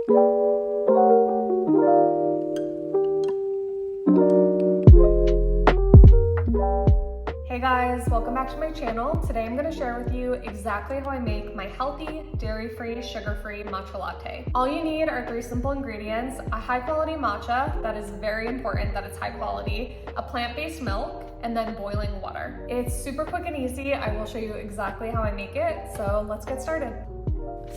Hey guys, welcome back to my channel. Today I'm going to share with you exactly how I make my healthy, dairy-free, sugar-free matcha latte. All you need are 3 simple ingredients: a high-quality matcha, that is very important that it's high quality, a plant-based milk, and then boiling water. It's super quick and easy. I will show you exactly how I make it, so let's get started.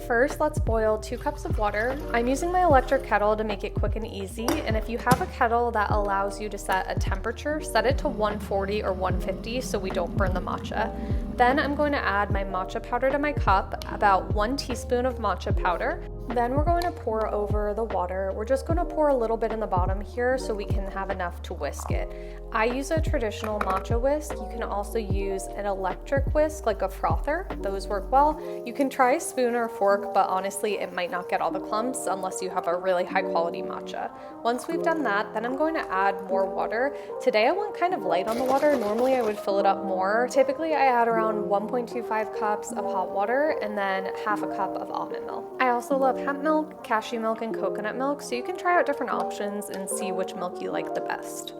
First, let's boil 2 cups of water. I'm using my electric kettle to make it quick and easy, and if you have a kettle that allows you to set a temperature, set it to 140 or 150 so we don't burn the matcha. Then I'm going to add my matcha powder to my cup, about 1 teaspoon of matcha powder. Then we're going to pour over the water. We're just going to pour a little bit in the bottom here so we can have enough to whisk it. I use a traditional matcha whisk. You can also use an electric whisk like a frother. Those work well. You can try a spoon or a fork, but honestly it might not get all the clumps unless you have a really high quality matcha. Once we've done that, then I'm going to add more water. Today I went kind of light on the water. Normally I would fill it up more. Typically I add around 1.25 cups of hot water and then half a cup of almond milk. I also love hemp milk, cashew milk, and coconut milk, so you can try out different options and see which milk you like the best.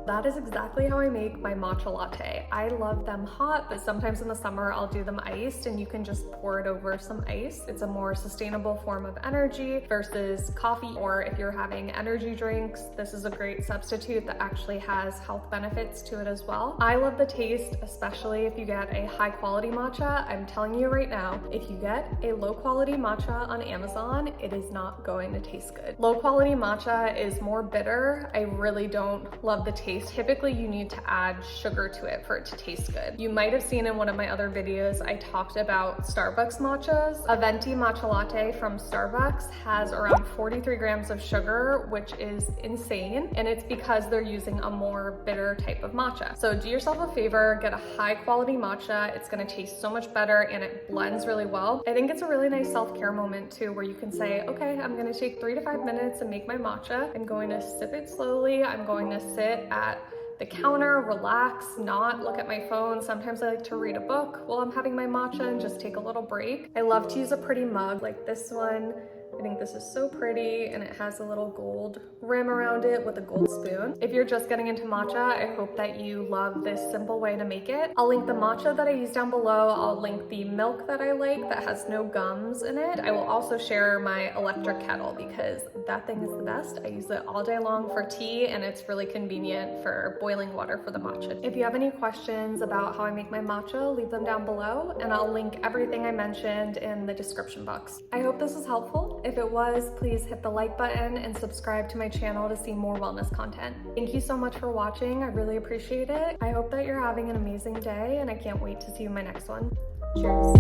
That is exactly how I make my matcha latte. I love them hot, but sometimes in the summer I'll do them iced, and you can just pour it over some ice. It's a more sustainable form of energy versus coffee, or if you're having energy drinks, this is a great substitute that actually has health benefits to it as well. I love the taste, especially if you get a high quality matcha. I'm telling you right now, if you get a low quality matcha on Amazon, it is not going to taste good. Low quality matcha is more bitter. I really don't love the taste. Typically you need to add sugar to it for it to taste good. You might have seen in one of my other videos I talked about Starbucks matchas. A venti matcha latte from Starbucks has around 43 grams of sugar, which is insane, and it's because they're using a more bitter type of matcha. So do yourself a favor, get a high quality matcha. It's going to taste so much better and it blends really well. I think it's a really nice self-care moment too, where you can say, okay, I'm going to take 3 to 5 minutes and make my matcha. I'm going to sip it slowly. I'm going to sit at the counter, relax, not look at my phone. Sometimes I like to read a book while I'm having my matcha and just take a little break. I love to use a pretty mug like this one. I think this is so pretty, and it has a little gold rim around it with a gold spoon. If you're just getting into matcha, I hope that you love this simple way to make it. I'll link the matcha that I use down below. I'll link the milk that I like that has no gums in it. I will also share my electric kettle because that thing is the best. I use it all day long for tea, and it's really convenient for boiling water for the matcha. If you have any questions about how I make my matcha, leave them down below, and I'll link everything I mentioned in the description box. I hope this was helpful. If it was, please hit the like button and subscribe to my channel to see more wellness content. Thank you so much for watching. I really appreciate it. I hope that you're having an amazing day, and I can't wait to see you in my next one. Cheers.